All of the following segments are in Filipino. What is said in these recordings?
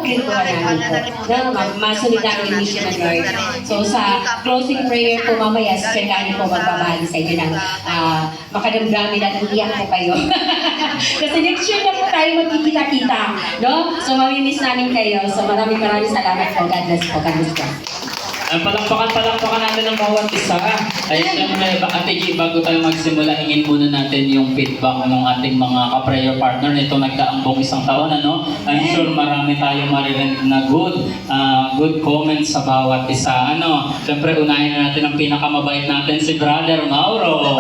pinagkuhan namin po. Masunod namin yung mission ng Lord. So sa closing prayer po mamaya, Sister Kani po magbabahagi sa inyo ng makadamdamin at iiyak po kayo. Kasi next year na po tayo magkikita-kita. No? So mamimiss namin kayo. So maraming salamat po. God bless po. God bless po. Palakpakan natin ng bawat isa. Ay, siyempre, Ate G, bago tayo magsimula, hingin muna natin yung feedback ng ating mga ka-prayer partner nito nagdaambong isang taon. Ano? I'm sure marami tayong maririnig na good comments sa bawat isa. Ano? Siyempre, unahin na natin ang pinakamabait natin, si Brother Mauro.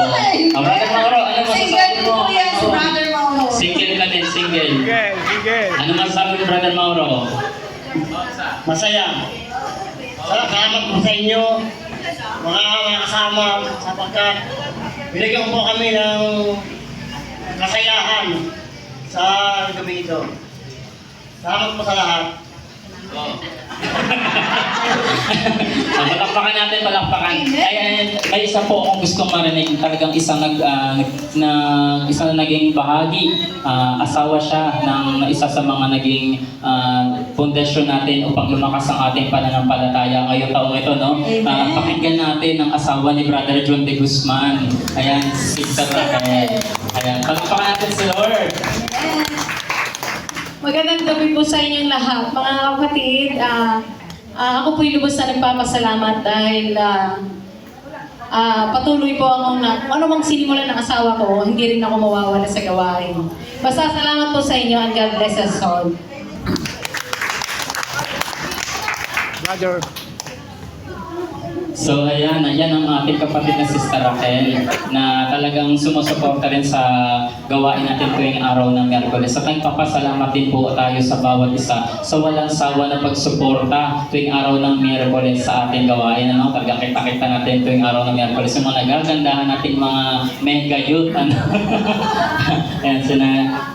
Brother Mauro, ano masasabi mo? Brother Mauro. Single ka din, single. Single. Ano masasabi mo, Brother Mauro? Masaya. Salamat po sa inyo, mga kasama, sapagkat binigyan po kami ng kasayahan sa gabi ito. Salamat po sa lahat. Palakpakan natin, palakpakan. Ay, may isa po akong gustong marinig. Talagang isang isang naging bahagi. Asawa siya ng isa sa mga naging pundasyon natin upang lumakas ang ating pananampalataya ngayong taong ito, no? Pakinggan natin ang asawa ni Brother John de Guzman. Ayan, Sister Raquel. Ayan, palakpakan natin si Lord. Magandang gabi po sa inyong lahat. Mga kapatid, ako po'y lubos na nagpapasalamat dahil patuloy po akong ano mang sinimulan ng asawa ko, hindi rin ako mawawala sa gawain. Basta salamat po sa inyo and God bless us all. Brother. So ayan ang ating kapatid na Sister Raquel na talagang sumusuporta rin sa gawain natin tuwing araw ng Miyerkules. At nagpapasalamat din po tayo sa bawat isa sa walang sawa na pagsuporta tuwing araw ng Miyerkules sa ating gawain. Ano? Talagang kita-kita natin tuwing araw ng Miyerkules yung mga nagagandahan nating mga mega youth. Ano? Ayan,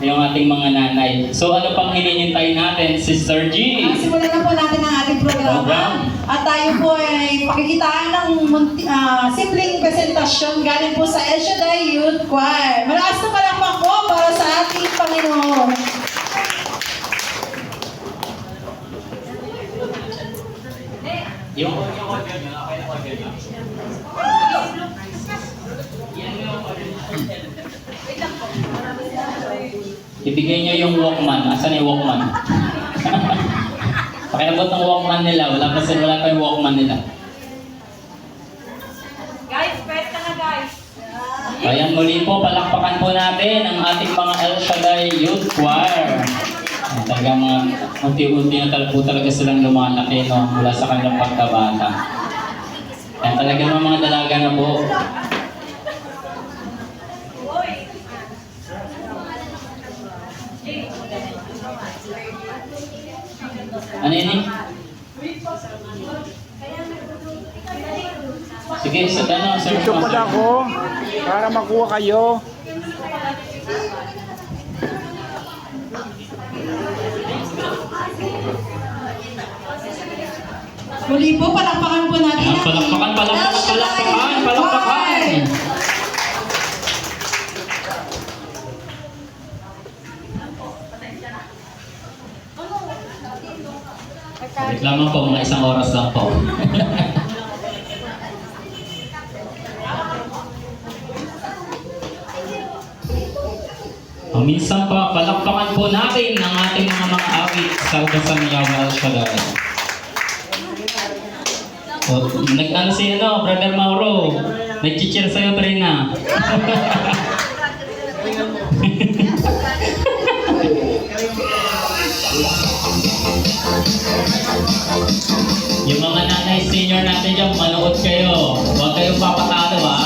yung ating mga nanay. So ano pang hinihintay natin, Sister G? Simulan na po natin ang ating programa. At tayo po ay pakikitaan ng simpleng presentasyon galing po sa El Shaddai Youth Choir. Malakas na palakpak po para sa ating Panginoon. Yung audio nyo, okay na audio nyo. Ibigay nyo yung Walkman. Asan yung Walkman? Pakiabot ng Walkman nila. Wala pa yung Walkman nila. Guys, pwede na guys. Ayan, muli po, palakpakan po natin ang ating mga El Shaddai Youth Choir. Talagang unti-unti na po talaga silang lumalaki, no, mula sa kanilang pagkabata. Ayan, talagang mga dalaga na po. Ano yun eh? Sige, sa tanong, sir. Dito pala ako para makuha kayo. Muli po, palakpakan po natin Ayan, ang palakpakan. Wait lamang po, mga isang oras lang po. Minsan pa, palakpakan po natin ang ating mga awit sa Dasang Yawal Shaddai. Nag-ano si Brother Mauro, nag-cheer sa'yo, Trina. Yung mga nanay senior natin dyan, manood kayo. Huwag kayong papatalo, ha?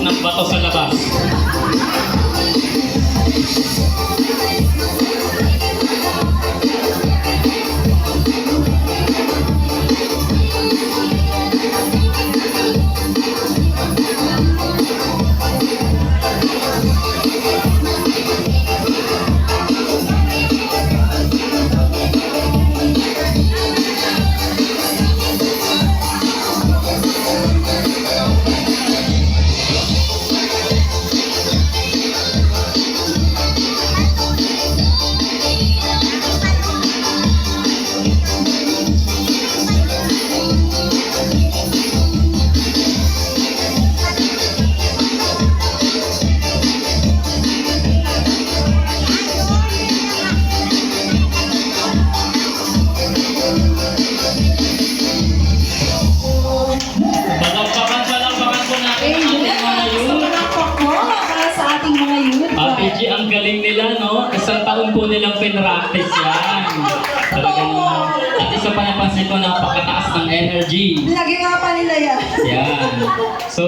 lumubog ng bato sa labas. Palakpakan po natin ang ating mga youth. Palakpak po para sa ating mga youth. Ate G, ang galing nila, no? Isang taon po nilang pinractice yan. Talagang, at isa pa napansin ko, napakataas ng energy. Nagingapa nila yan. Yan. So,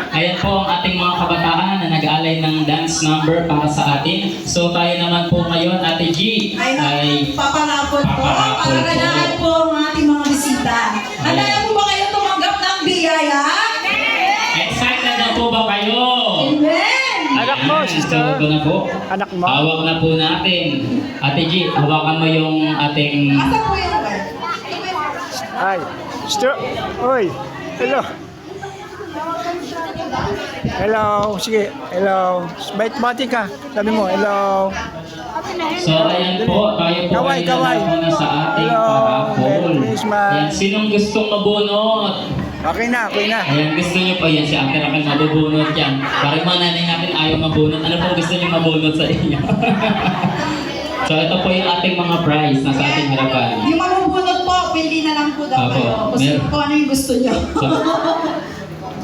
ayan po ang ating mga kabataan na nag-aalay ng dance number para sa atin. So, tayo naman po ngayon, Ate G, ay Paparapol po. Paparapol Para po. ganahan po ang ating mga bisita. Handa na po ba kayo tumanggap ng biyaya? excited na po ba kayo? Amen! Anak mo, Ayan, sister. So, ito na po. Anak mo. Hawak na po natin. Ate G, hawakan mo yung ating... Asa po yung ba? Ay, sister. Oy, hello. Hello, sige. Hello. Bait-bati ka. Sabi mo, hello. So, ayan po. Tayo po Kaway, ay kaway. nalako na sa ating Hello. parapol. Merry Christmas. Ayan, sinong gustong mabunot? Okay na, okay na. Ayan, gusto nyo po. Yan, si Ate Raquel mabubunot yan. Parang mga nanay natin ayaw mabunot. Ano po gusto nyo mabunot sa inyo? So, ito po yung ating mga prize na sa ating harapan. Yung mabubunot po, pili na lang po daw Apo, kayo. Kung ano yung gusto nyo.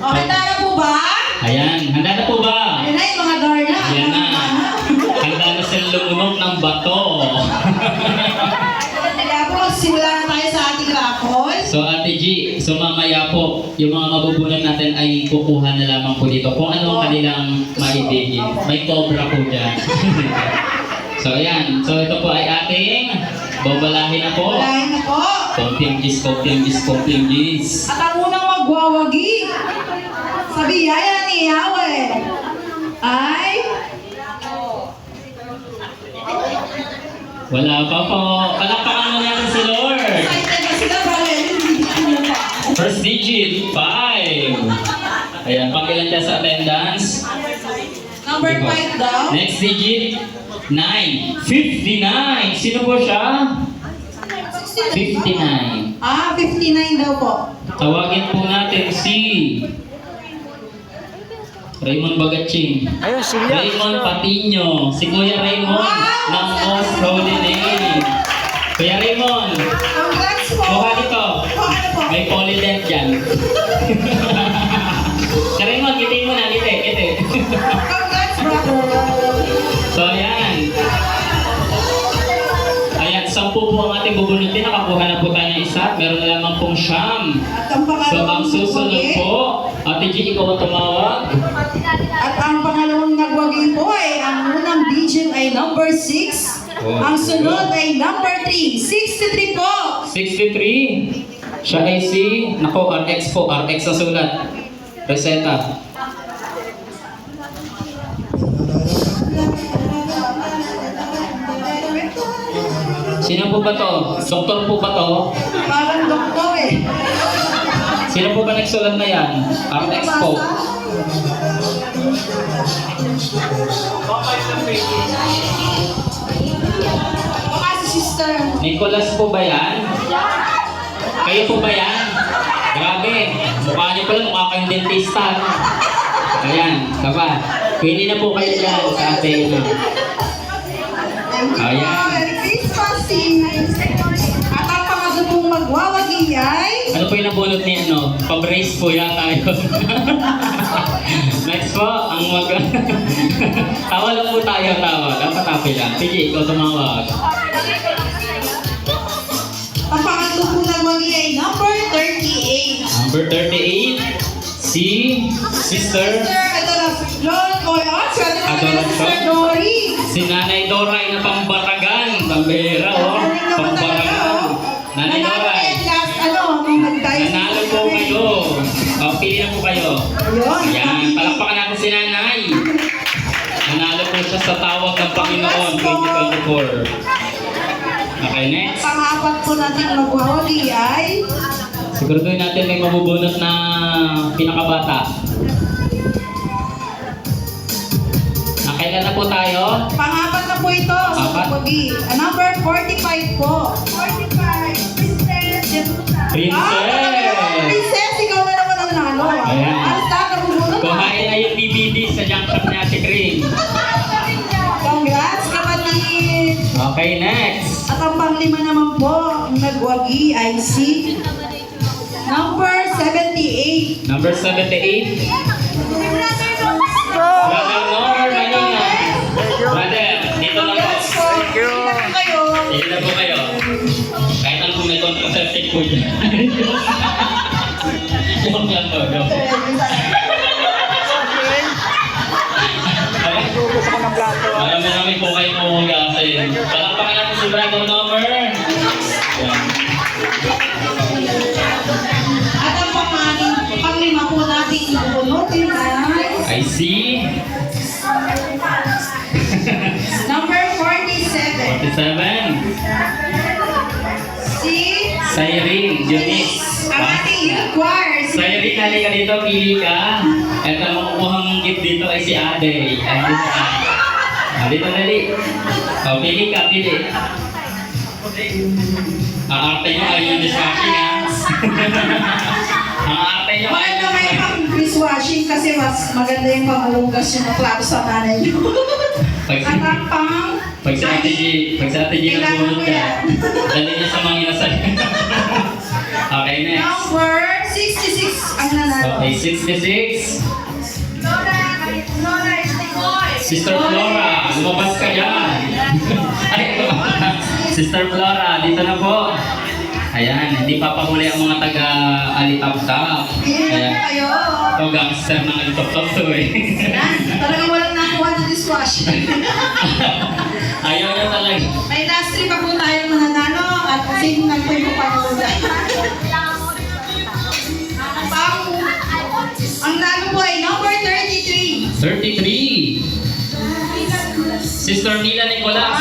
Okay, handa na po ba? Ayan, handa na po ba? Ayan na yung mga Darna. Ayan na. Handa na sila lumunok ng bato. Kaya po, simula na tayo sa ating raffle. So Ate G, so mamaya po, yung mga mabubunot natin ay kukuha na lamang po dito kung ano ang kanilang maibigin. May cobra po dyan. So ayan, so ito po ay ating babalahin na po. Walahin na po. Kopyang gis, kopyang gis, kopyang gis. At ang unang magwawagi sa biyaya ni Yahweh ay Wala pa po. Palakpakan mo natin si Lord. excited na sila dahil hindi na pa. First digit, 5. Ayan, pangilan siya sa attendance. Number 5 daw. Next digit, 9. 59. Sino po siya? 59. 59 daw po. Tawagin po natin si Raymond Bagaching. Ayun, Silya. Raymond Patino. Si Kuya Raymond ng Most Holy Name. Kuya Raymond, Congrats po. kuha dito. Ano po? May polydent dyan. Si Raymond, ngiti mo na. Ngiti. Congrats, brother. So, ayan. Ayan, 10 po ang ating bubunutin. Nakakuha na po tayo ng isa. Meron na lamang pong 9. At ang So, ang pangalawang susunod nagwagi, po, Ate G, ikaw ang tumawag. at ang pangalawang nagwagi po ay ang unang digit ay number 6. Oh. Ang sunod ay number 3. 63 po. 63. Siya ay si, nako, RX po. RX ang sulat. Reseta. Sino po ba to? Doktor po ba to? Parang doktor eh. Sino po ba nagsulat na yan? RX po. Baka si sister. Nicholas po ba yan? Kayo po ba yan? Grabe. Mukha niyo pala, mukha kayong dentista. No? Ayan, kaba. Pwede na po kayo dyan sa ating... Ayan. Merry Christmas, sis. At ang pangatlo pong magwawagi ay... Ano po yung nabunot ni ano? Pag-race po yata yun. Next po, ang mag... tawa lang po tayo, tawa. Dapat tapi lang. Sige, ikaw tumawag. Ang pangatlo pong nagwagi ay number 38. Number 38, si Sister Sister Dory. Si Nanay Dora ay napambaragan. Pambera, oh. Pambaragan. Nanay Dora. Nung nag-dice. Nanalo po kayo. O, pili na po kayo. Ayun. Yan, palakpakan natin si Nanay. Nanalo po siya sa tawag ng Panginoon 2024. Okay, next. Pang-apat po natin magwawagi ay Siguraduhin natin may mabubunot na pinakabata. Nakailan na po tayo? pang-apat na po ito sa Apat? magwagi. Number 45 po. 45. Princess. Princess, ikaw na naman ang nanalo. Ayan. Basta, nabubunot na. Kuhain na yung DVD sa junk shop ni Ate Green. Congrats, kapatid. Okay, next. At ang panglima naman po, ang nagwagi ay si number 78. Number 78. Brother Nomer Manila. Brother, dito na po. Thank you. Kayo. Dito na po kayo. Kahit ano kung may contraceptive po dyan. Joke lang po, joke. Gusto ko ng plato. Marami po kayo mumugasin. Palakpakan natin si Brother Nomer. Yan. At ang panglima po nating bubunutin ay I see. number 47. 47. Si Cyrene Dionis. ang ating youth choir. Si Cyrene, halika dito, pili ka. At ang makukuha mong gift dito ay si Ade. Ay, dito ka. Dito dali. O, pili ka, pili. Ang arte nyo ay yung dishwashing, ha? Ang arte nyo ay Bakit na may pang-dishwashing kasi mas maganda yung pangulugas yung plato sa nanay niyo. Pag At ang pang... Pag sa Ate G nabunod ka, dali niya sa mga inasal. Okay, next. Number 66 ang nanalo. Okay, 66. Sister Flora, lumabas ka dyan. Ay, Sister Flora, dito na po. Ayan, hindi papahuli ang mga taga-alitap-tap. Ayan Ayan. kayo. Ito, gangster ng alitap-tap to eh. Yan, talagang walang nakuha ng dishwashing. Ayaw niya talaga. May last three pa po tayong mananalo at same lang po yung pangulugan. Ang nalo po ay number 33. 33. Sister Mila Nicolas.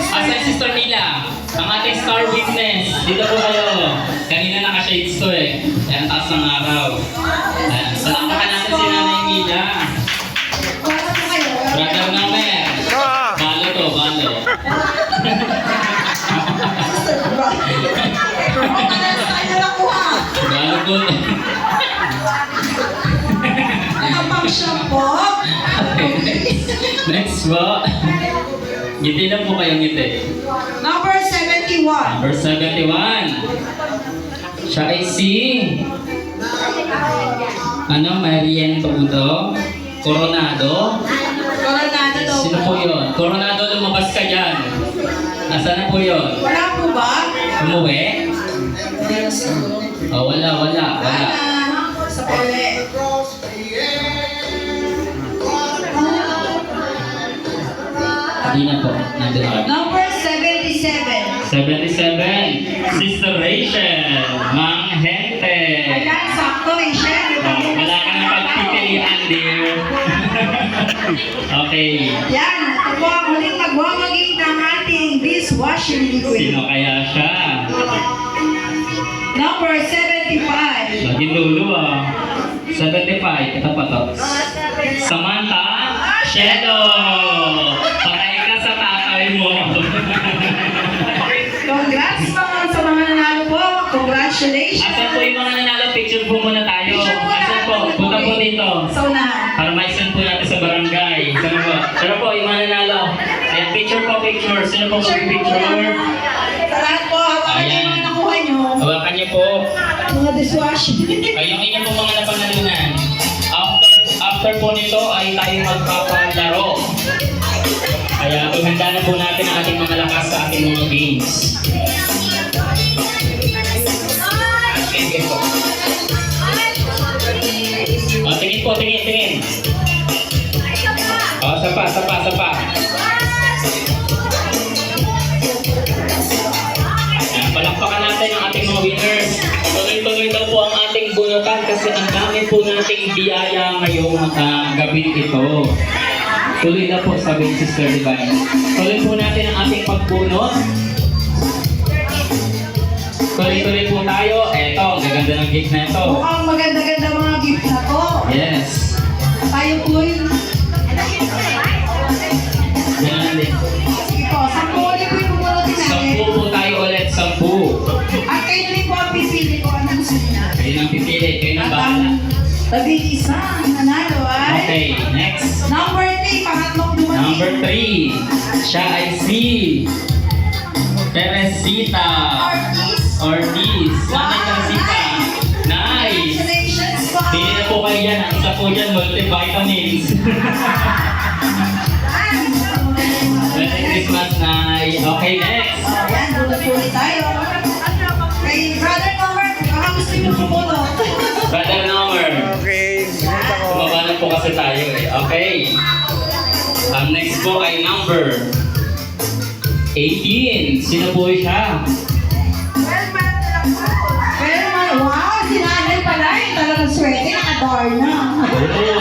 Asan Sister Mila? Ang ating star witness. Dito po kayo. Kanina naka-shades to eh. Yan, taas ng araw. Ayan. Palakpakan natin si Nanay Mila. Wala po kayo. Brother Nomer. Balo to, balo. Ano nakuha? Balo po. Nakapang shampoo. Next po. Ngiti lang po kayo, ngiti. Number 71. Number 71. Siya ay si... Marian Tudo? Coronado? Coronado daw. Sino po yun? Coronado, lumabas ka dyan. Nasaan na po yun? Wala po ba? Umuwi? Oh, wala. Wala. Sa pole. Hindi na po. Nandun na kami. Number 77. 77. Sister Rachel. Mang Hente. Ayan, sakto Rachel. Oh, wala ka na pagpipilian, dear. Okay. Yan, ito po ang huling magwawagi ng ating dishwashing liquid. Sino kaya siya? Number 75. Laging lulu ah. 75. Ito pa to. Samantha Shadow. Patay ka sa tatay mo. Congrats sa mga nanalo po. Congratulations. Asan po yung mga nanalo? Picture po muna tayo. Asan po? Punta po dito. Sa unahan. Para ma-send po natin sa barangay. Sino po? Sino po yung mga nanalo? Ayan, picture po, picture. Sino po mag-picture? Sa lahat po, hawakan niyo yung mga nakuha niyo. Hawakan niyo po. Mga dishwashing. Ay, yung inyo po mga napanalunan. After po nito ay tayo magpapalaro. Kaya ihanda na po natin ang ating mga lakas sa ating mga games. Okay, po. po, tingin. O, sapa. Ayan, palakpakan natin ang ating mga winners. Tuloy-tuloy daw po ang ating bunutan kasi ang dami po nating biyaya ngayong gabi ito. Tuloy na po, sabi ni Sister Divine. Tuloy po natin ang ating pagbunot. Tuloy-tuloy po tayo. Eto, ang gaganda ng gift na ito. Mukhang maganda-ganda mga gift na to. Yes. Tayo po'y, Yan din. sige po, 10 ulit po yung bumunutin natin. 10 po tayo ulit, 10. At kayo na rin po ang pipili ko ang gusto niya. Kayo nang pipili, kayo nang At bahala. ang tabing isa, ang nanalo ay Okay, next. number 3, pangatlong dumating. Number 3. Siya ay si Teresita Ortiz. Nanay Teresita. Nice. Congratulations po. Pili na po kayo yan. Ang isa po dyan, multivitamins. Merry Christmas, Nay. Okay, next. Ayan, bunot po ulit tayo. Kay Brother Nomer, baka gusto niyo pumunot. Brother Nomer. Okay, binenta ko. Bumaba na po kasi tayo eh. Okay. Ang next po ay number 18. Sino po siya? Pero wow, si nanay pala, talagang swerte, nakadorna. Oo.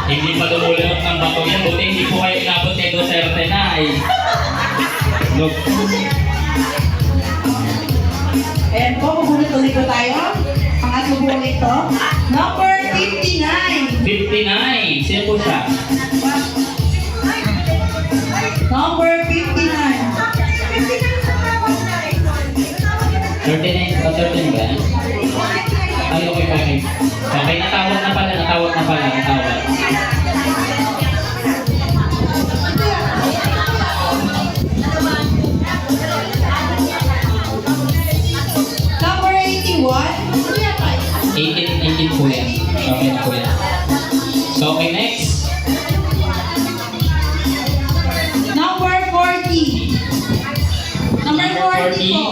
Hindi pa lumulunok ng bato yan. Buti hindi po kayo inabot kay Duterte na eh. Look. Ayan po, mabunot ulit po tayo. Pangatlo po ulit to. Number 59. 59. Sino po siya? Number 59. 39 o 13 ba? Ay, okay. Okay, natawag na pala. Number 81. 18 po yan. Okay na po yan. So, okay, next. Number 40. Number 40 po.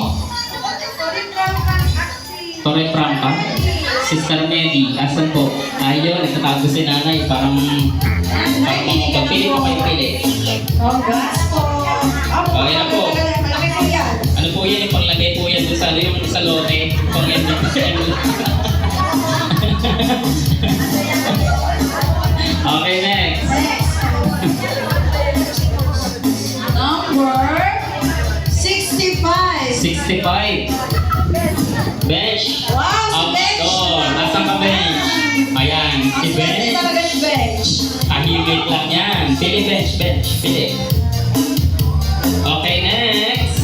Torre Franca. Sister Medi. Asan po? Ayun, nagtatago si nanay. Parang pagpili po kayo pili. Congrats po. Okay na po. Malaki po yan. Ano po yan? Yung panglagay po yan doon sa, yung sa lote. Pang-ending po yan. Okay, next. Number 65. 65. Bench. Wow, si Bench. Outdoor. Nasaan ka, Bench? Ayan, si Ang swerte Bench. talaga si Bench. Tahimik lang yan. Pili, Bench. Pili. Okay, next.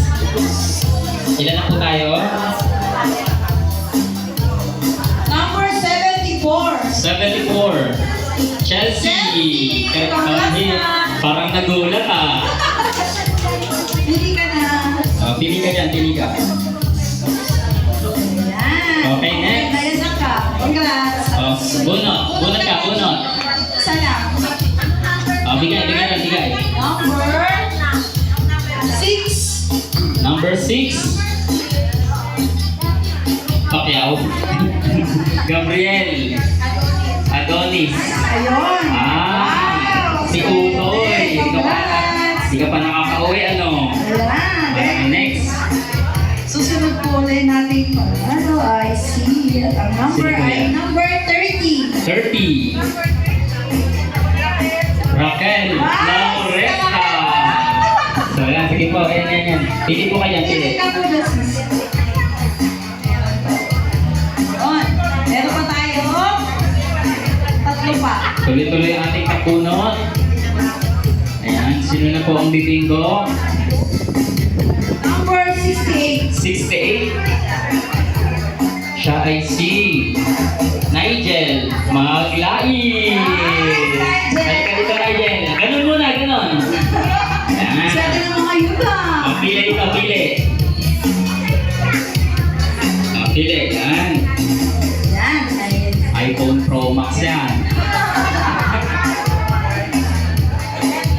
Ilan na po tayo? Number 74. 74. Chelsea. Parang nagulat ah. Pili ka na. Pili ka dyan, pili ka. Ayan. Okay, next. Ayan na ka. Congrats. Bunot ka. Sana. Bigay. Number 6. Number 6. Pacquiao. Gabriel. Adonis. Ayun. Ah, si Utoy. Congrats. Hindi ka pa nakaka-uwi, ano? Ayan. Next. Susunod po ulit natin ano ay si ang number Sino ay yan? number 30. 30. Raquel Lauresta. So yan, sige po. Ayan. Pili po kayo, pili. Pili ka po dyan, sis. On. Meron pa tayo. Tatlo pa. Tuloy-tuloy ang ating kapunot. Ayan, sino na po ang bibinggo? Number 68. 68. Siya ay si Nigel Maglai. Halika dito, Nigel. Ganun muna. Ayan. Swerte ng mga yuta. Pili. Pili, yan. Yan. Ayun. iPhone Pro Max yan.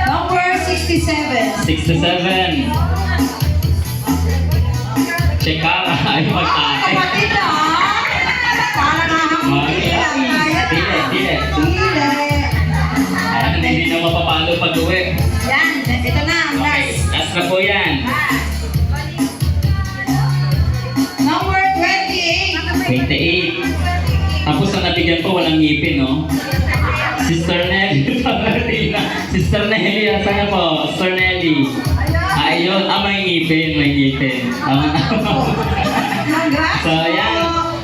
Number 67. 67. Chekara ay mag-ate. Kapatid na. Para nakakapili. Maglai. Pili. Pili. ngipin, no? Sister Nelly, Sister Nelly, asan po? Sister Nelly. Ayun, may ngipin. Congrats So, ayan.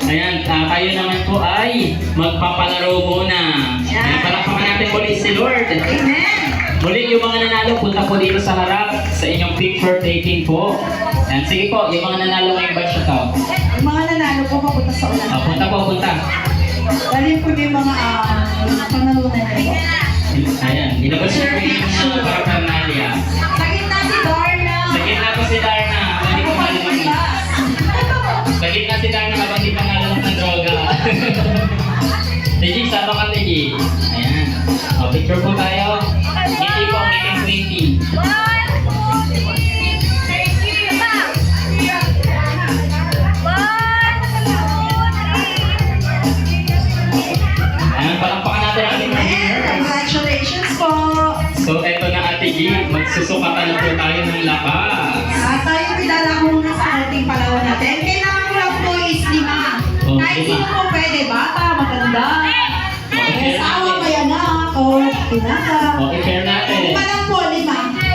Ayan, kayo naman po ay magpapalaro muna. Ayan, palakpakan natin muli si Lord. Amen. Muli yung mga nanalo, punta po dito sa harap sa inyong picture taking po. Ayan, sige po, yung mga nanalo ngayong batch ito. Yung mga nanalo po papunta sa ulan. Punta po, punta. Dali po yung mga panalunan nyo. Ayan, ilabas niyo po yung mga paraphernalia. Sa gitna si Darna. Sa gitna po si Darna. Hindi ko malamang. Sa gitna si Darna habang di pa nalalak ng droga. Tiji, sama ka Tiji. Ayan. Picture po tayo. Ngiti po, ngiting 20. Ayan, palakpakan natin ang ating mga Amen. viewers. Congratulations po. So, eto na Ate G, magsusukatan na po tayo ng lakas. Tayo pidala muna sa ating palawan natin. Kailangan ko lang po is 5. Oh, Kahit 5. sino po pwede. Bata, maganda. Okay. Asawa, may anak, o pinaka. Okay, share natin. 5 lang po, 5.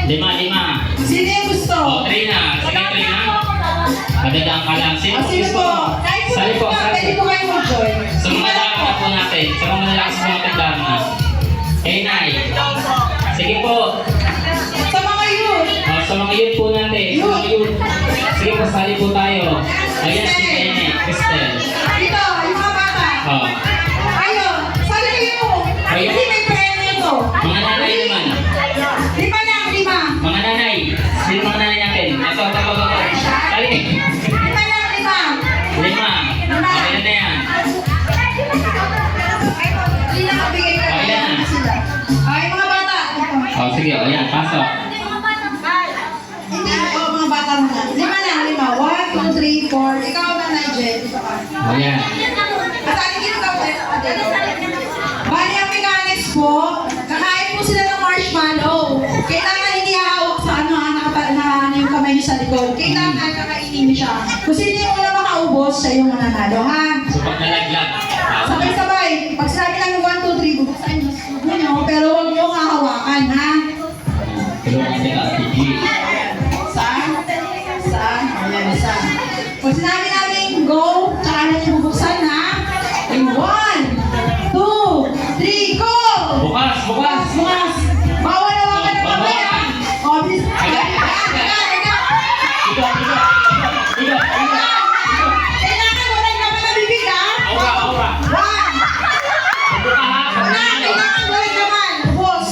5. Sino yung gusto? Trina. Sige, Trina. Madadaan ka lang. Sino O, sino gusto po? mo? Kahit po Sali po, pwede sali. po kayo mag-join. Sa mga dama po natin. Sa mga malakas po natin dama. Hey, Nay. Sige po. Sa mga yun. Sa mga yun po natin. Sa mga yun. Sige po, sali po tayo. Ayan, si Nene. Cristel. Dito, yung mga bata. Ayun, sali kayo. Ayun. Hindi may premyo to. Mga nanay naman. 5 lang, 5. Mga nanay. Sino mga nanay natin? Ito. Sali. 5 lang, 5. 5. Okay na yan. Hindi na mabigay ka. Ayan. Ay, mga bata. Sige. Ayan, pasok. Hindi, mga bata muna. 5 lang, 5. 1, 2, 3, 4. Ikaw na, Nigel. Ito ka. Ayan. At ating ito ka, Bali ang mechanics po, kakain po sila ng marshmallow. Kailangan hindi hawak sa ano yung kamay niyo sa likod. Kailangan kakainin niyo siya. Kung sino yung una makaubos, siya yung mananalo, ha? So, pag nalaglag. Sabay-sabay. Pag sinabi lang yung 1, 2, 3, bubuksan niyo sa subo niyo, pero huwag niyo hahawakan, ha? Tulungan natin ang Ate G. Saan? Ayan, isa. Pag sinabi namin go, tsaka natin bubuksan, ha? In 1, 2, 3, go! Bukas! Bukas! Bawal hawakan ng kamay, ha? O, bilis. Kailangan walang laman na bibig, ha? Aura! 1. Kailangan walang laman. Ubos.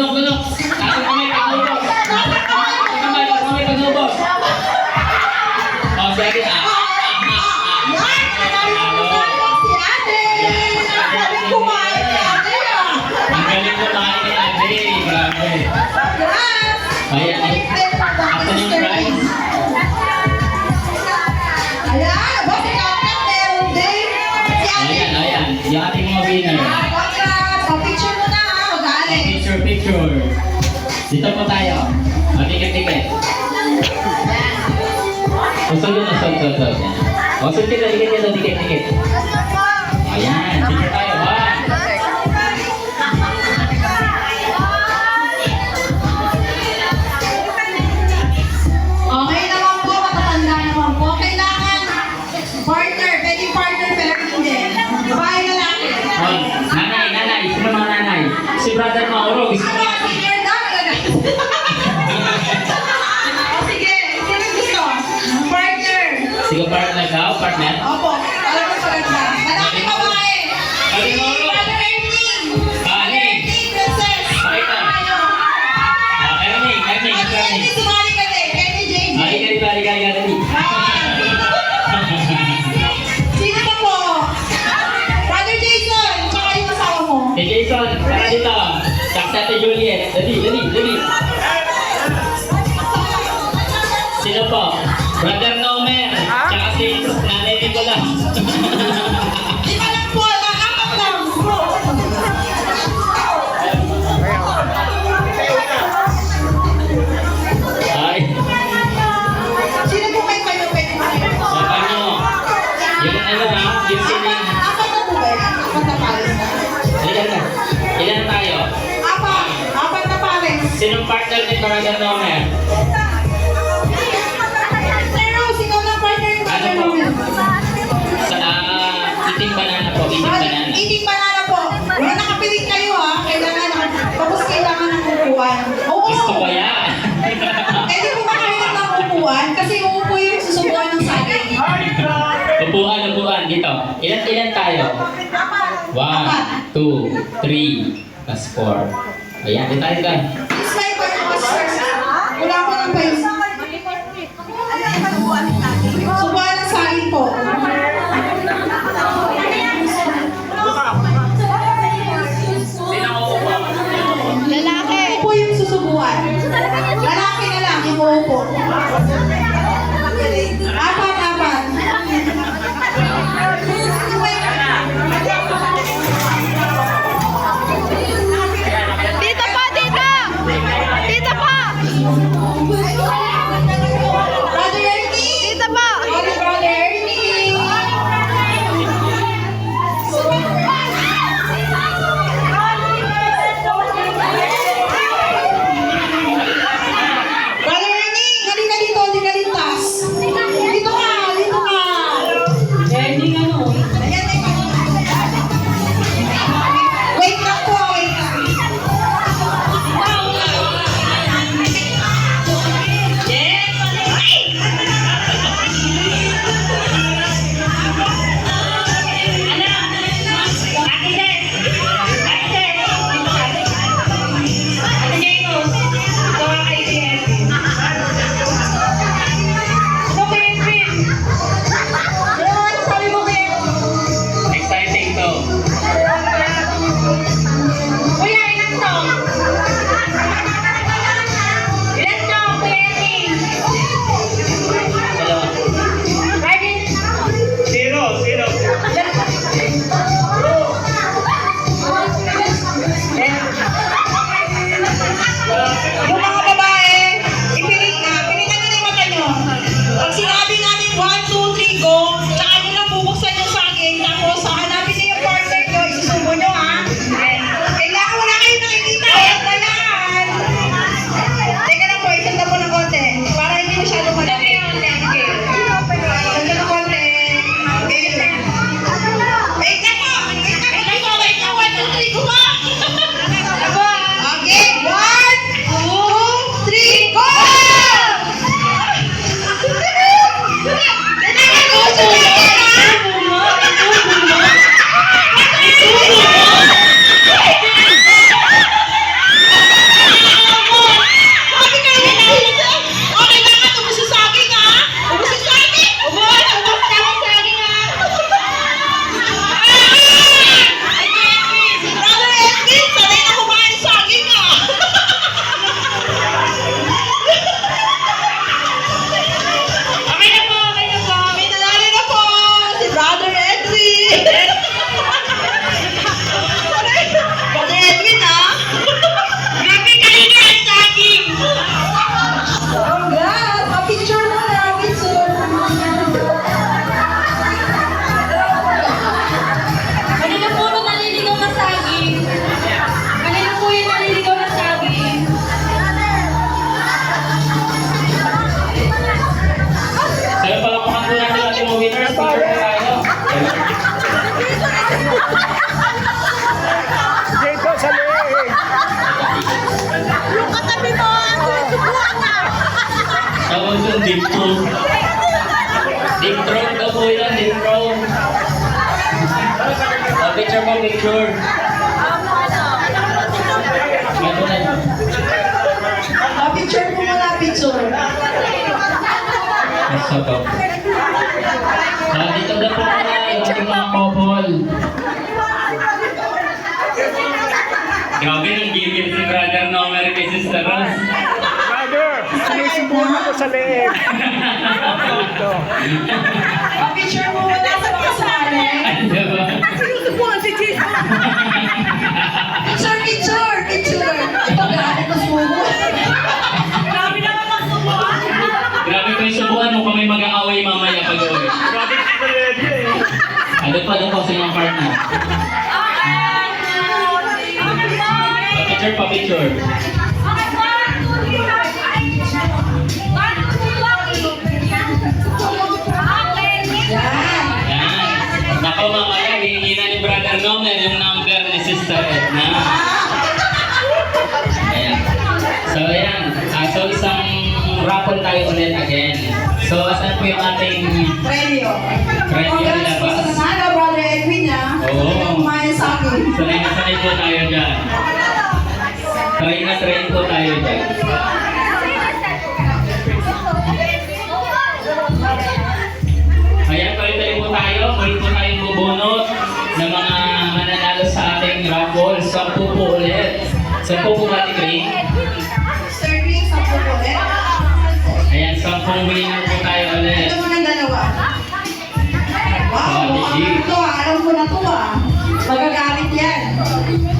Lunok! Taas kami paglubos! Kami paglubos! Sige. Yan! Nanalo po tayo si ate! Galing kumain si ate, ah! Ang galing mo tayo ni Ate. Grabe. Congrats! Ayan. Asan yung prize? Ayan! Boss, ikaw na meron din! Si ate! Ayan. Yung ating mga winner. Congrats! Pa-picture mo na, ha? Mag-aalis! Picture. Dito po tayo. Tikit. Usod. Usod kita, dikit. Ayan, picture tayo. Okay naman po, matatanda naman po. Kailangan partner, pwedeng partner pero hindi. Babae na lang. Nanay. Sino mga nanay? Si Brother Mauro. Gusto Ano, niya. senior na? O sige, sino gusto? Partner. Sige, partner daw. Partner. Opo, alam mo maganda. Lalaki pa ba eh? Pati Mauro. Brother Ernie. Ernie. Princess. Pakita. Ernie. Ernie, sumali ka din. Ernie JJ. Dali. Sino pa po? Brother Jason, tsaka yung asawa mo. Hey Jason, tara dito. Tsaka Ate Juliet. Dali. Sino po? Brother Nomer. Tsaka si Nanay Nicolas. 5 lang po, 4 lang. Ay, Sino po may kayo pwede mo? sa kanyo. Yung ano na, yung siling. 4 na po ba? 4 na pares na. Ilan tayo? Apat na pares. Sinong partner ni Brother Nomer? Pero, sino na partner yung Ano po? Eating banana po, eating banana. Eating banana po. Wala nakapiling kayo ha. Tapos kailangan ng upuan. Oo. Gusto ko yan. Pwede po ba kayo ng upuan? Kasi uupo yung susubukan ng saging. Upuan, dito. Ilan tayo? 1, 2, 3, plus 4. Ayan, dito tayo dyan. It's my first. Wala ko ng paisa. Subukan ng saging po. Lalaki. Upo yung susubukan. Lalaki na lang yung uupo. Apat. Dito pa, dito! Dito pa! Brother Ernie! Dito pa! Brother Ernie! Brother Ernie! Halika dito, hindi ka lintas. Dito ka! Ernie, ano? Ayan, wait lang po, wait lang. Exciting to. Kuya, ilan to? Ilan to, Kuya Ernie? Dalawa. Pardon? Zero. Yung mga babae, pilingan nyo na yung mata nyo. Pag sinabi natin 1, 2, 3, go, saka nyo lang bubuksan yung saging, tapos hanapin nyo yung partner nyo, isusubo nyo ha. Kailangan wala kayo nakikita, kailangan. Teka lang po, isang na po ng konti, para hindi masyado malaki. Isang na ng konti. Wait na po, wait na, 1, 2, 3, go ha. Okay, 1, 2, 3, go! Okay na ka, ubus yung saging ha? Ubus yung saging! Ubus na yung saging ha? Brother Edwin, sanay na kumain saging ha? Okay na po. May nanalo na po si Brother Edwin! Brother Edwin ha? Grabe kanina ang saging. Oh God! Pa-picture mo na, picture! Kanina po nung naliligaw na saging. Kanina po yung naliligaw na saging. Sa'yo palakpakan po natin ating mga winners. Picture po tayo. Dito sa leeg. Yung katabi mo, ang susubukan na! Tawag yung deep throat. Deep throat daw po yun, deep throat. Picture po, picture. Meron na yun. Pa-picture mo muna, picture. Basta po. Dito na po muna yung ating mga couple. Grabe nang gigil si Brother Nomer kay Sister Ross. Brother, sinisibuhan ako sa leeg. Dito. Pa-picture mo muna sa mga sumali. Diba? Picture! Ito, grabe na sumo. Grabe ko yung subukan mo kung may mag-aaway mamaya pag-uwi. Ano pa sa inyong partner? Pa-picture, pa-picture. Yan. Yan. Nako, mamaya, hihingi na ni Brother Nomer yung number ni Sister Edna. Ayan. So, ayan. So, isang raffle tayo ulit again. So, asan po yung ating... Premyo. Premyo Congrats po nilabas. sa nanalo, Brother Edwin, ha? Oo. Kumain sa akin. Sanay na sanay po tayo dyan. Try na try po tayo dyan. Ayan, tuloy-tuloy po tayo. Muli po tayong bubunot ng mga mananalo sa ating raffle. 10 po ulit. 10 po ba, Tikring? Sir Green, sa po ulit. Ayan, 10 winner po tayo ulit. Ito mo ng dalawa. Wow, Sabi, mukhang G. ito ah. Alam ko na ito ah. Magagamit yan.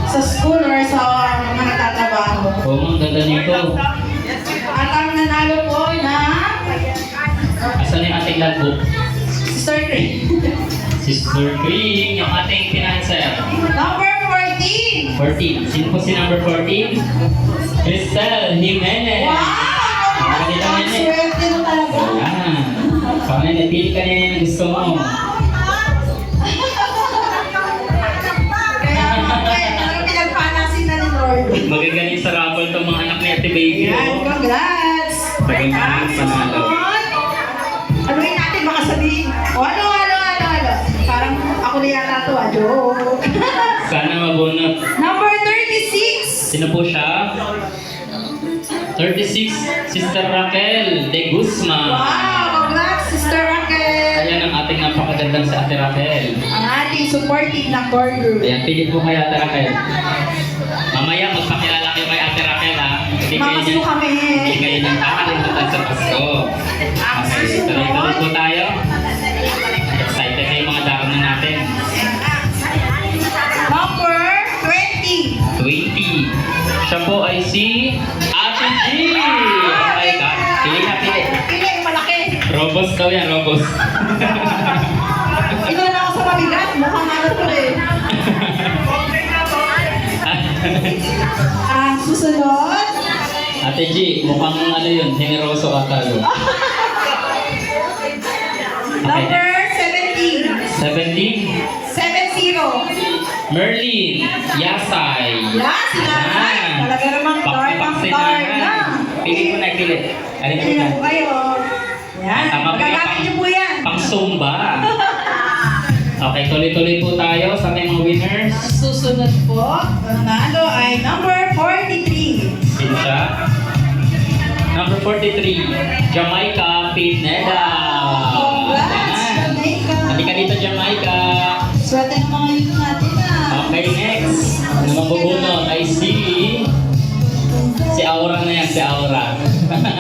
Sa school or sa mga nagtatrabaho. Oo, ang ganda nito. At ang nanalo po na Asan yung ating logbook? Sir Green. Sister Cream, yung ating financer. Number 14. 14. Sino po si number 14? Cristel Jimenez. Wow! Kanila Ang Nene. swerte mo talaga. Ayan. Kami, napili ka nila yung gusto mo. Kaya talaga pinagpanasin na ni Lord. Magagaling sa raffle itong mga anak ni Ate Baby. Yan, Oh. congrats! Tagay na ang panalo. Ano yun natin baka sabihin? O ano? Parang ako na yata ito ah, joke. Sana mabunot. Number 36! Sino po siya? 36, Sister Raquel de Guzman. Wow! Congrats, Sister Raquel! Ayan ang ating napakagandang si Ate Raquel. Ang ating supportive na core group. Ayan, pili po kay Ate Raquel. Mamaya magpakilala kayo kay Ate Raquel ha. Hindi kayo Makas mo niyan- kami. Hindi kayo nang kakalimutan sa Pasko. Okay, tuloy-tuloy po tayo. Excited na yung mga darating natin. Number 20! 20. Siya po ay si Ate G. Oh my God. Pili na, pili. Pili, malaki. Robos daw yan, Robos. Ito na ako sa mabigat. Mukhang ano to eh. Susunod. Ate G, mukhang ano yun, generoso ka tayo. Number 17. 17. 70. Merlin Yasay. Yan, si Nanay. Talaga namang dark ang dark na. Pili mo na, pili. Alin po Pili na? na po kayo. Yan. Tama po yan, Magagamit niyo po yan. Pang Zumba. Okay, tuloy-tuloy po tayo sa ating mga winners. Ang susunod po, nanalo ay number 43. Sino siya? Number 43, Jamaica Pineda. Congrats, Ayan. Jamaica. Halika dito, Jamaica. Swerte ng mga yun natin ah. Okay, next. Ang mabubunot ay si Aura na yan, si Aura.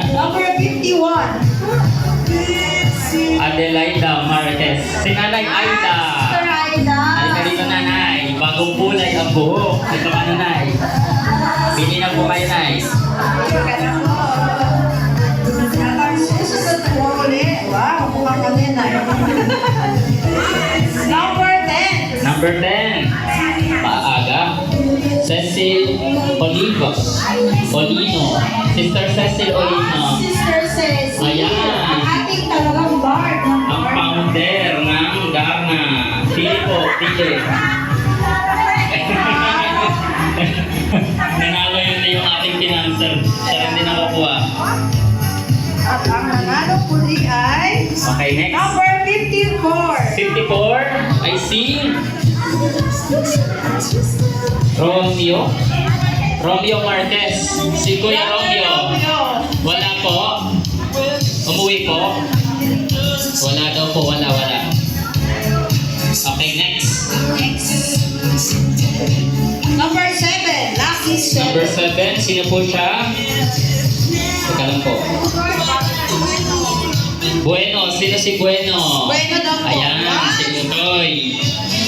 Number 51. Adelaida Marquez. Si Nanay Aida. Sister Aida. Halika dito, Nanay. Bagong kulay ang buhok. Ito ka, Nanay. Pili na po kayo, Nay. Teka na po. At ang susunod po ulit. Wow, mukhang kami na. Number 10. Number 10. Maaga. Cecil Olivos. Olino. Sister Cecil Olino. Sister says, Ayan. ang ating talagang guard ng Ang guard. founder ng Darna. Pili po, pili. Nanalo yun na yung ating financer. Siya rin din nakukuha. At ang nanalo puli ay Okay, next. number 54. 54, I see. Romeo Marquez. Si Kuya Romeo. Wala po. Umuwi po. Wala daw po, wala. Okay, next. Number 7. Lucky Number 7. 7, sino po siya? Teka lang po. Bueno, sino si Bueno? Bueno daw po. Ayan, si Utoy.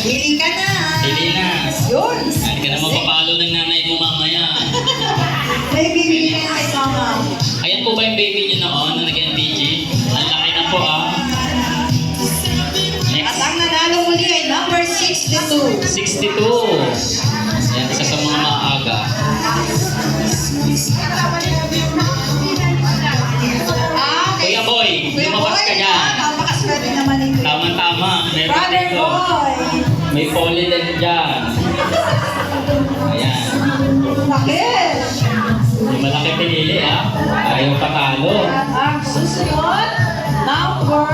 Pili ka na. Pili na. Yun. Hindi ka na mapapalo ng nanay mo mamaya. May bibili ka na kay mama. Ayan po ba yung baby niyo noon na nag-NPG? Ang laki na po ah. At Next, ang nanalo muli ay number 62. 62. Ayan, isa sa mga maaga. Polly din dyan. Ayan. Bakit? Hindi malaki pinili ha. Ayaw patalo. Ang susunod, number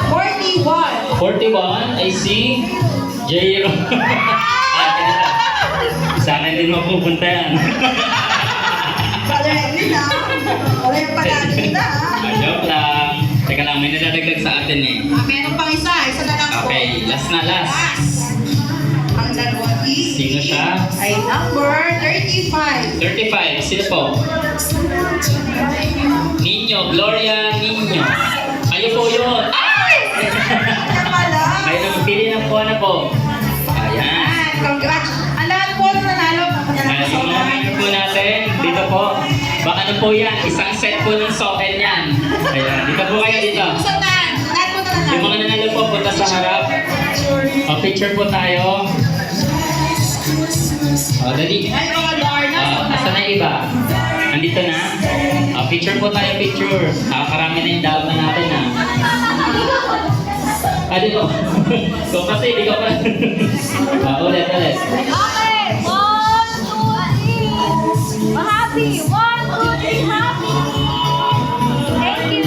41. 41, I see J-Ro. Sa akin din mapupunta yan. Wala yun na. Wala yung pananin na. Joke lang. Teka lang, may nadadagdag sa atin eh. Meron pang isa. Isa na lang po. Okay, last na last. Last. Ang dalawang Sino siya? ay number 35. 35, sino po? Nino, Gloria Nino. Kayo po yun. Ay! Kaya pala. Kayo pili ng po na po. Ayan. Congrats. Ang lahat po na nanalo. Kaya yung mga member po natin, dito po. Baka ano po yan, isang set po ng socken yan. Ayan, dito po kayo dito. Lahat po na nanalo. Yung mga nanalo po, punta sa harap. O, picture po tayo. O, dali. Ay, mga Lorna. Asa na iba? Nandito na? Picture po tayo, picture. Karami na yung down na natin ha. Dito. So kasi hindi ka pa. Ulit. Okay, 1, 2, 3. Happy. 1, 2, 3, happy. Thank you.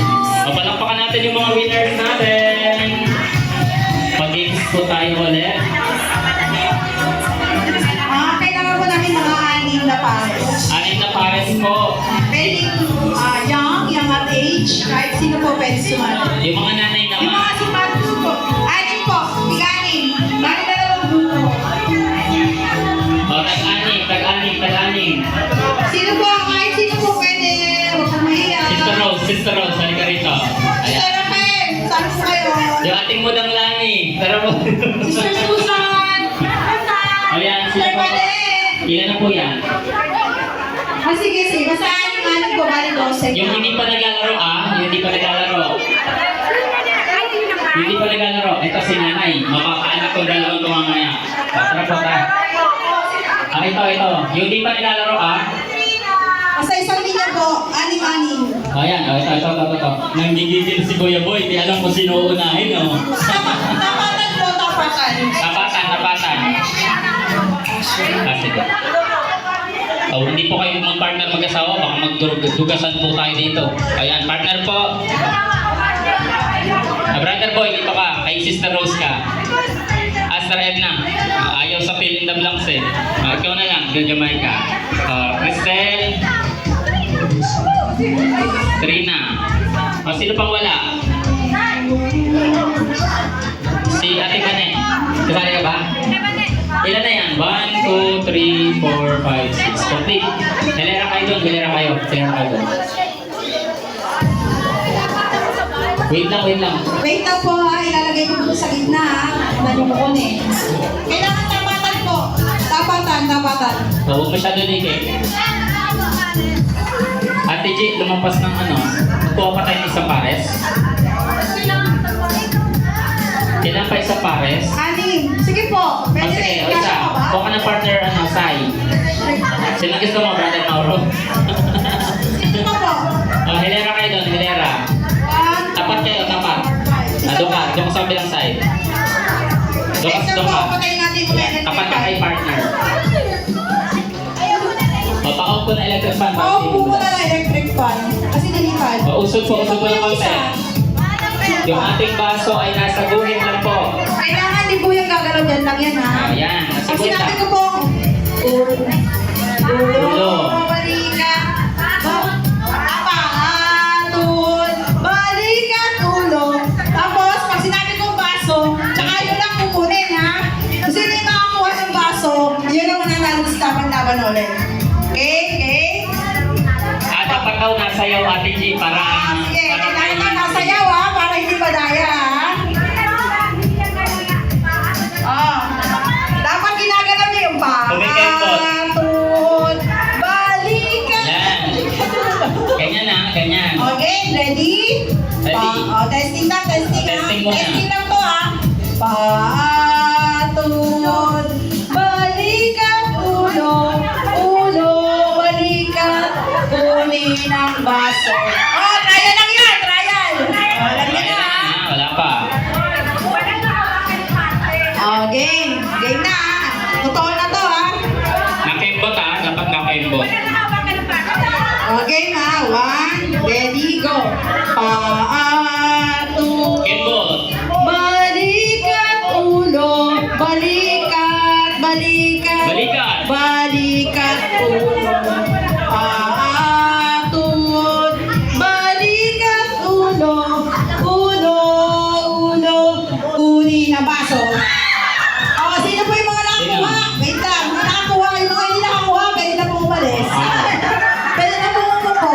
Palakpakan natin yung mga winners natin. Mag-games po tayo ulit. Kailangan po namin mga 6 na pares. 6 na pares po. Pwedeng young at age, kahit sino po pwede sumali. Yung mga nanay Yung mga naman. simpan po, 6 po, tig-6. Bakit dalawang grupo? Tag-anim. Sino po, kahit sino po pwede, huwag kang mahiya. Sister Rose, halika rito. Sister Ayan. Rafael, saan po kayo? Yung ating mudang langit. Tara po. Sister Susan! Ayan, sino Sister po? Made! Ilan na po yan? Sige, basahan yung 6 po, bali 12. Yung hindi pa naglalaro yung hindi pa naglalaro. Hindi pa naglalaro. Ito si nanay. Mapapaanak ko dalawang ito mamaya. Tara po tayo. Ito. Yung hindi pa naglalaro Basta isang linya po, 6. Ayan, ito. Nanggigigil si Kuya Boy. Hindi alam kung sino uunahin, Tapatan po, tapatan. Tapatan. Sige. Hindi po kayo mag-partner mag-asawa, baka magdugasan po tayo dito. Ayan, partner po. Brother Boy, dito ka. Kay Sister Rose ka. Aster Edna. Ayaw sa fill in the blanks eh. Ikaw na lang, Jamaica. Cristel. Trina. Sino pang wala? Si Ate Kane. Kasali ka ba? Ilan na yan? 1, 2, 3, 4, 5, 6. Complete. Hilera kayo doon. Wait lang. Wait lang po ha, ilalagay ko po sa gitna ha. Nanumukon eh. Kailangan tapatan po. Tapatan. Huwag masyado dikit. Ate G, lumampas ng kuha pa tayo ng isang pares. Kailangan pa isang pares. 6. Sige po. Pwede Sige, rin. o isa. Kasya ka ba? Kuha ka ng partner, Sai. Sino gusto mo, Brother Mauro? Sino pa po? Hilera kayo doon, hilera. 1, Tapat kayo, tapat. Doon ka sa kabilang side. Doon Ito po, ka. patayin natin yung electric Tapat ka kay fan. partner. Pa-off ko na electric fan. Oo, po na lang electric fan. Kasi nilipad. Usod po ng konti. Yung ating baso ay nasa guhit lang po. Kailangan di po yung gagalaw yan lang yan ha. Ayan, nasa Pag guhit sinabi lang. ko po, Ulo. balikan, pahatol, balikan, ulo. Tapos, pag sinabi kong baso, tsaka yun lang kukunin ha. Kung sino yung nakakuha ng baso, yun ang mananalo sa laban ulit. Okay? Dapat daw nasayaw Ate G para... Sige, kailangan na nasayaw ha, para hindi madaya ha. Dapat ginagalaw niyo yung pahatol, balikan. Yan. Ganyan na, ganyan. Okay, ready? Ready. Testing lang ha. Testing muna. Testing lang to ha. Pahatol, balikan, ulo, balikan, kunin ang baso. Trial lang yan, trial. Lagyan na ha. Wala pa. Game balikat ulo, paa, tuhod, balikat ulo, uni na baso. Sino po yung mga nakakuha? Wait lang, mga nakakuha, yung mga hindi nakakuha, pwede na po umalis. Pwede na po umupo.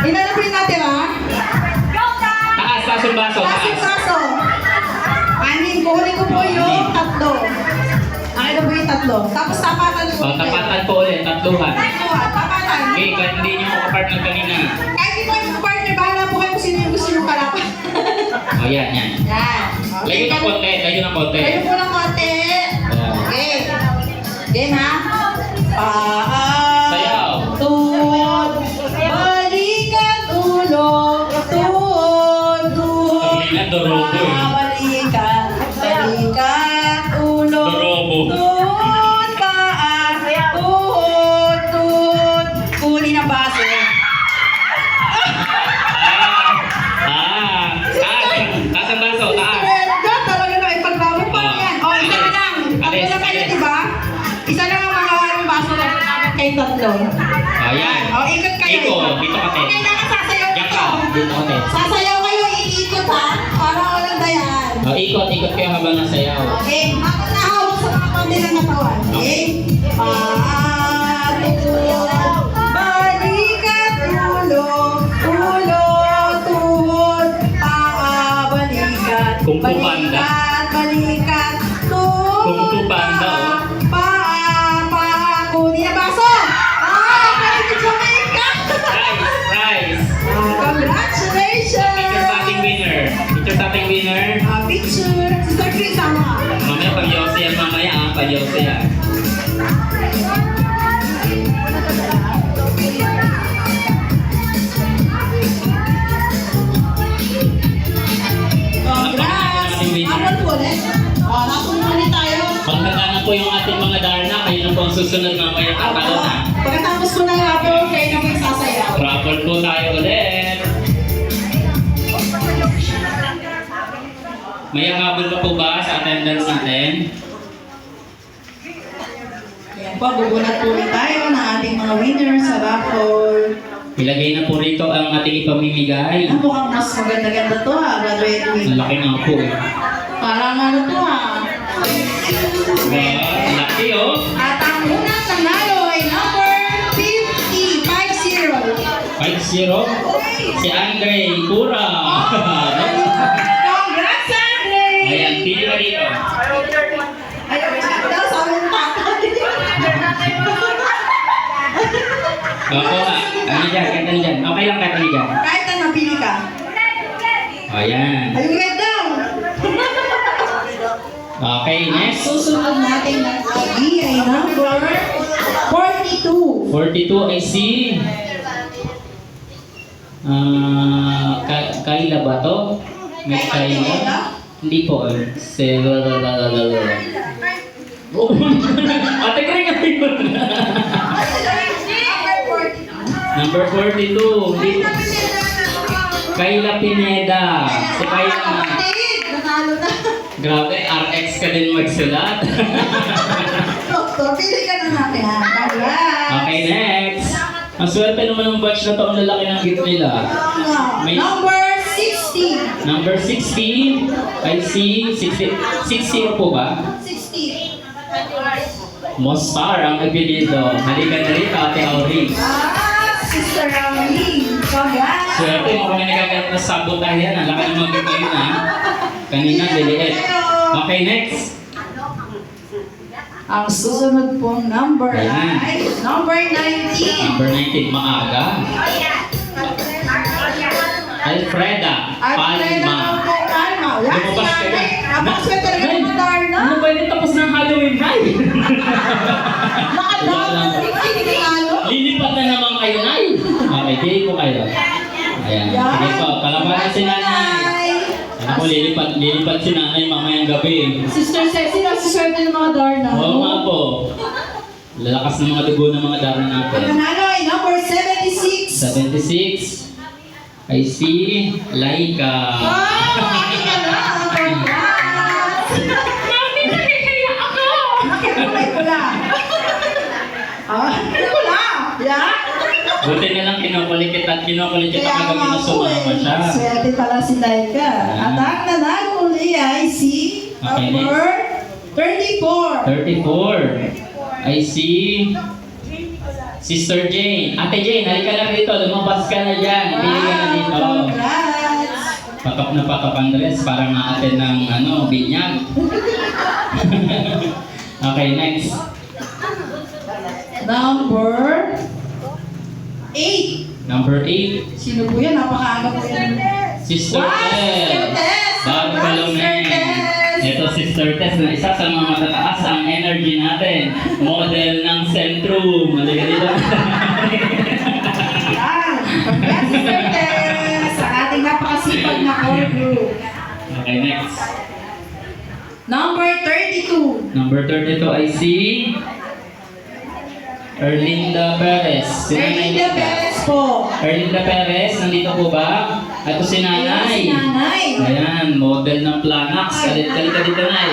Ilan na po yung natira? Taas yung baso, Kasi taas. baso. Anin, kukunin ko po yung tatlo. Akin na po yung tatlo. Tapos tapatan ko. Tapatan po ulit, tatluhan. Tapatan. Okay, kahit hindi nyo makapartner kanina. Kahit di po yung partner, bahala po kayo kung sino yung gusto yung kalapan. O yan. Yan. Lagyan ng konti, Kayo po ng konti. Okay. Game ha? Paa. Sayaw. Tuhod. Balikat ulo. Tuhod. Sabi nga, dorobo eh. Balikat. Balikat ulo. Dorobo. Tuhod. Paa. Tuhod. Uni ng baso. Taas ang baso, taas. Talaga, talaga na ipagbabot pa yan. O, isa na lang. Tatlo na kayo, diba? Isa lang ang mga baso na kayo tatlo. Ayan. O, ikot kayo. Ikot, dito ka, Te. Kailangan sasayaw Diyan ka, dito ka, Te. Sasayaw kayo, iikot ha. Para walang dayan. O, ikot kayo habang nasayaw. Okay, ako na hawak sa mga pandi ng katawan. Okay? Tuhod, balikat ulo, tuhod, paa, balikat, Kung fu panda. balikat, tuhod, Kung fu panda, paa, kunin na baso! Pwede ka Jamaica! Prize. Congratulations! Picture sa ating winner. Picture. Sister Chris, sama. Mamaya pag-yose yan, pag-yose yan. Congrats! Apat po ulit. Napunta ulit tayo. Pagkata na po yung ating mga Darna, kayo na po ang susunod mamaya tatalo na. Pagkatapos ko ng habol, kayo na po yung sasayaw. Travel po tayo ulit. May habol pa po ba sa attendance natin? Ayan po, bubunat po ulit tayo ng ating mga winners sa raffle. Ilagay na po rito ang ating ipamimigay. Ang mukhang mas maganda-ganda to ha, Brother Edwin. Ang laki nga po eh. Parang ano to ha. Wow, laki oh. At ang unang nanalo ay number 50, 5-0. Si Andre Cura. Congrats, Andre! Ayan, pili ka dito. Ayaw, daw sa aming tatay. Opo nga. Ano dyan, kahit ano dyan. Okay lang kahit ano dyan. Kahit na napili ka. Ayan. Ayun, red daw. Okay, next. Susunod natin ng ID ay number 42. 42 ay si... Kayla ba to? Miss Kayla? Hindi po. Si... Ate ka rin nga yun. Number 42. Hindi. Kayla Pineda. Si Kayla na. Nanalo na. Grabe, RX ka din magsulat. Doktor, pili ka na natin ha. Congrats. Okay, next. Ang swerte naman ng batch na to, ang lalaki ng gift nila. May- Number 60. Number 60, I see 60 po ba? 60. Mostar ang apelido. Halika na rito, Ate Auring. Sister Ramin. Congrats. Swerte mo kami nagagamit na sabotayan. Ang laki ng mga gift ngayon ha. Kanina, diliit. Okay, next. Ang susunod pong number Ayan. ay number 19. Number 19, maaga. Alfreda Palma. Palma. Wow, Lumabas ka na. napakaswerte talaga ng mga Darna. Ano ba yun? Tapos ng Halloween night? Nakadama na rin ay nanalo. Lilipat na naman kayo, Nay. Okay, pili po kayo. Ayan. Sige po, palabanan si Nanay. Ano po, lilipat si Nanay mamayang gabi. Sister Ceci, nasuswerte ng mga Darna. Oo nga po. Lalakas ng mga dugo ng mga Darna natin. Ang nanalo ay number 76. 76. I see Laika. Wow, akin ka na. Congrats. Mami, nahihiya ako! Bakit kulay pula? Buti na lang kinukulit kita Kaya hanggang nga na po sumama siya. Swerte pala si Laika. At ang nanalo uli ay si Okay, number 34. 34. I see Sister Jane. Ate Jane, halika lang dito. Lumabas ka na dyan. Pili ka na dito. Congrats! Patok na patok ang dress. Parang naatin ng binyag. Okay, next. Number 8. Number 8. Sino po yan? Napakaaga po yan. Sister Wow, Sister Tess. Tess! Bago pa lang Sister Tess! Ito Sister Tess na isa sa mga matataas ang energy natin. Model ng Centrum. Halika dito. Yan. Congrats, Sister Tess! Sa ating napakasipag na core group. Okay, next. Number 32. Number 32 I see Erlinda Perez. Si Nanay Erlinda Lisa. Perez po. Erlinda Perez, nandito po ba? Ito si Nanay. Si Nanay. Ayan, model ng Planax. Kalit ka dito, Nay.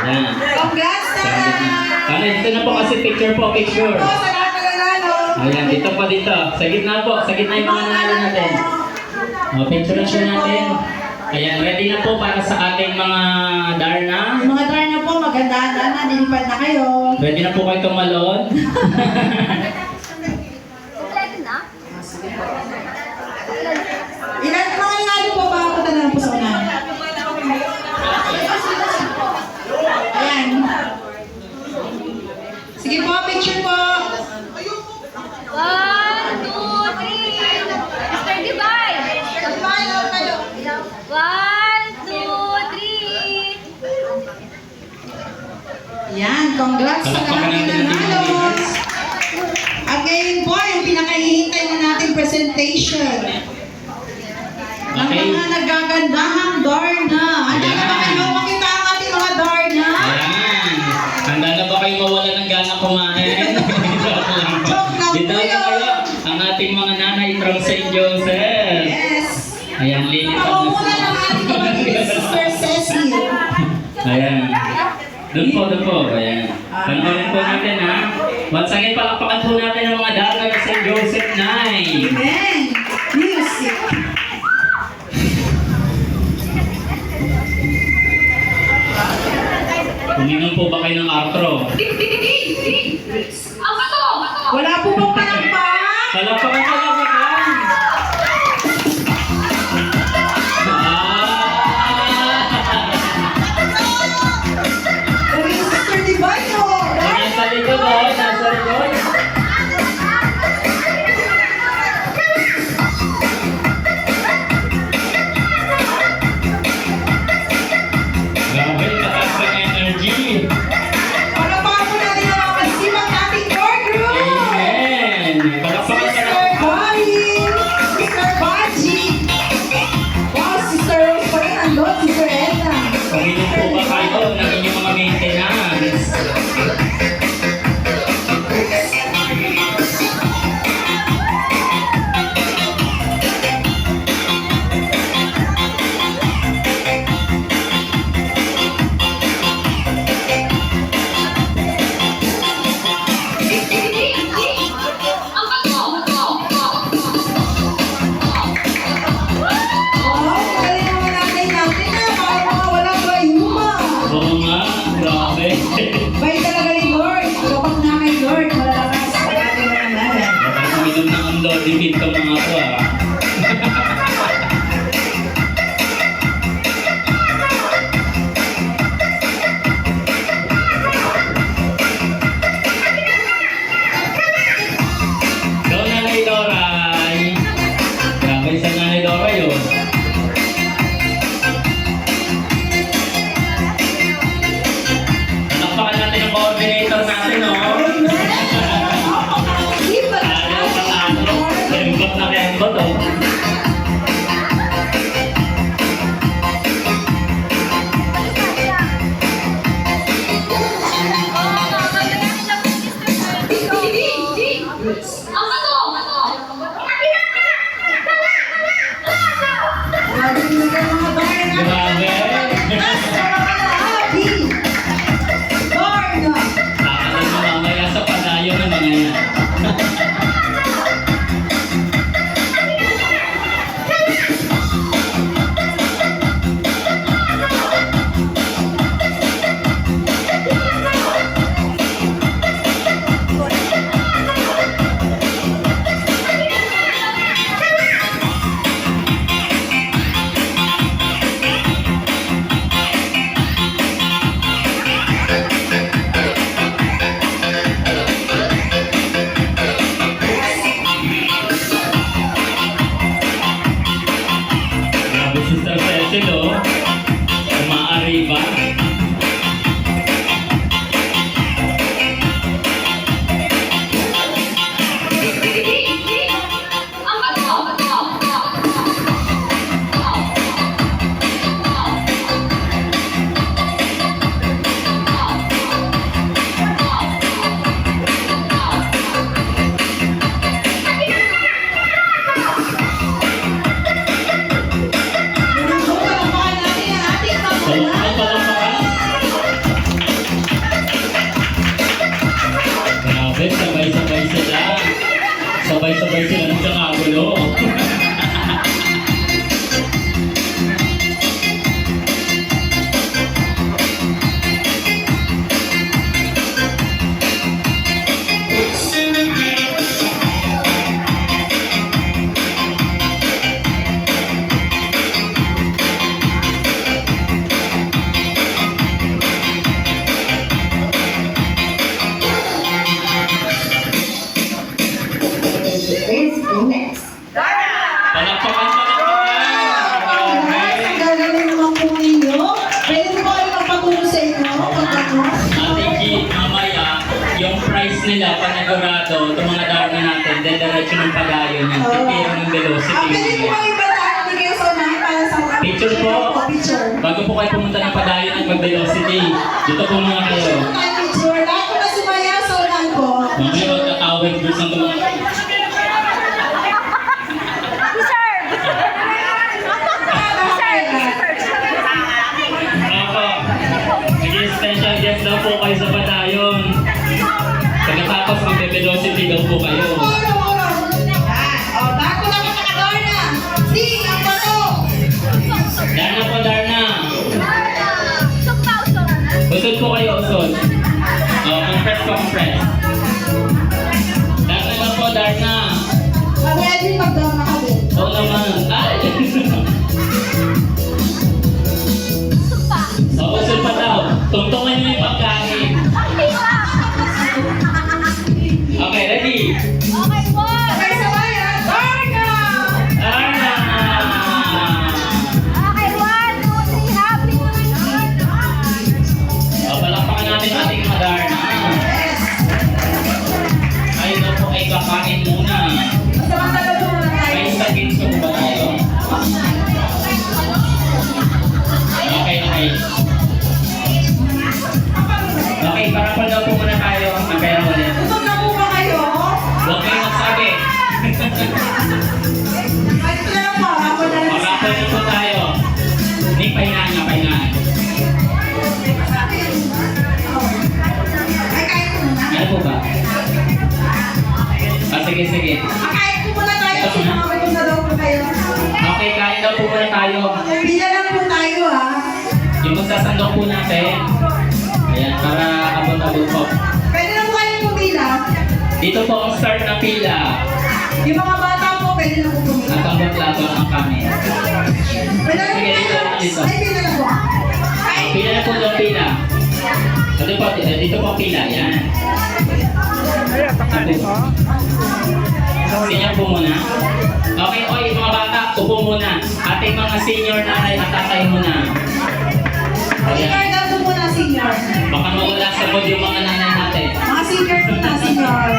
Ayan. Congrats, Nanay! Nanay, dito na po kasi picture po, picture. Po, sa lahat ng nanalo. Ayan, dito po dito. Sa gitna po, sa gitna yung mga nanalo natin. O, picture natin. Ayan, ready na po para sa ating mga Darna. Mga try na po, maganda na, nilipad na kayo. Ready na po kayo tumalon. Kompleto na? Ilan mga nanalo po, papunta na lang po sa unahan. Ayan. Sige po, picture po. 1, 2, 3. Mr. Divine. 1, 2, 3. Yan, congrats sa lahat ng nanalo. At ngayon po, yung pinakahihintay na nating presentation. Ng Okay. mga nagagandahang Darna. Handa na ba kayo makita ang ating mga Darna? Ayan. Handa na ba kayo mawala ng gana kumain? Joke lang po. Joke lang Dito po na yun. kayo. Ang ating mga nanay from St. Joseph. Yes. Ayan, lilipad Pamamuna na. ng ating kapatid, Sister Cecil. Ayan. Doon po. Ayan. Panoorin po natin ha. Once again, palakpakan po natin ang mga Darna ng St. Joseph 9. Amen. Music. Uminom po ba kayo ng artro? Wala po bang palakpak? Palakpakan. Dari Sister Divine o. Nasa likod o, nasa likod. Grabe, mataas ang energy. Palakpakan po natin ang mga kasibang ating core group. Amen. Palakpakan ka Sister na. Bonnie. Sister Baji. Wow, Sister Rose pa rin andun. Sister Edna. Uminom po ba kayo ng inyong mga maintenance? Wow, magaling ang mga nanay natin na. Para mga walang bayuma. Oo nga, grabe. Bay talaga ni Lord. Kapag na kay Lord, malalakas sa ating mga nanay. Bakit uminom ng Amlodipine itong mga to ah? Go Nanay Doray! Grabe sa Nanay Doray yun. Palakpakan natin ang coordinator natin, no? Ayaw sa ano, lembot na lembot, oh. Grabe yung mga Darna. Grabe! Happy. Darna. Kakalan mo mamaya sa padayo ng mga yan. sabay-sabay sila. Sabay-sabay sila nagkakagulo. Palakpakan, palakpakan! Guys, ang gagaling naman po ninyo. Pwede po kayo magpatulong sa inyo. Pag ano. Ate G, mamaya, yung price nila, panigurado, itong mga dami natin, then diretso ng pagayon, yung pipiro ng velocity. Pwede po kayo ibataan ni kayo sa unahin para sa Picture po. Picture. Bago po kayo pumunta ng pagayon at mag-velocity, dito po mga kayo. Picture. Lahat po na sumaya sa unahan po. Mamaya, magkakawin groups ng mga Ako, nag-special guest daw po kayo sa padayon. Pagkatapos mag-velocity daw po kayo. Bago na po nakadorna. Sing ang bato. Darna po, Darna. Usod po kayo, usod. Compress po, compress. Darna na po, Darna. Kami Edwin magdorna ka din. Oo naman. Ay! Usod pa daw. Tungtungan niyo yung pagkain. Okay, ready? Okay, sabayan. Dorna! Darna! Palakpakan natin ating mga Darna. Ayun na po ay kakain muna. Samantala po muna tayo. May sagin sa ba tayo? Okay, okay. Okay, parapal daw po muna tayo. Magkaya ulit. Busog na po ba kayo? Huwag kayo magsabi. Ay, ito na lang po. Ako na lang. Parapal na po tayo. Hindi, pahinaan nga, pahinaan. Ay, kahit po muna. Ano po ba? Sige, sige. Kahit po muna tayo kasi makakapagod na daw po kayo. Okay, kain daw po muna tayo. Pila lang po tayo ha. Yung magsasandok po natin. Ayan, para abot-abot po. Pwede na po kayo pumila. Dito po ang start na pila. Yung mga bata po, pwede na po pumila. At abot-abot ang kami. Pwede na po Sige, kayo. dito. Ay, pila na po. Ay, Pila na po daw pila. Dito po pila. Yan. Senior po muna. Okay, oy, mga bata, upo muna. Ating mga senior nanay at tatay muna. senior Ayan. daw po muna, senior. Baka mawala sa pod yung mga nanay natin. Mga senior po na, senior.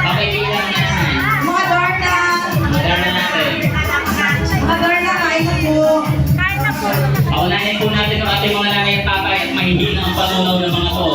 Okay, pila na nanay. Mga Dorna. Madar na natin. Mga Dorna, kain na po. Paunahin po natin ang ating mga nanay at tatay at mahihina ang panunaw ng mga to.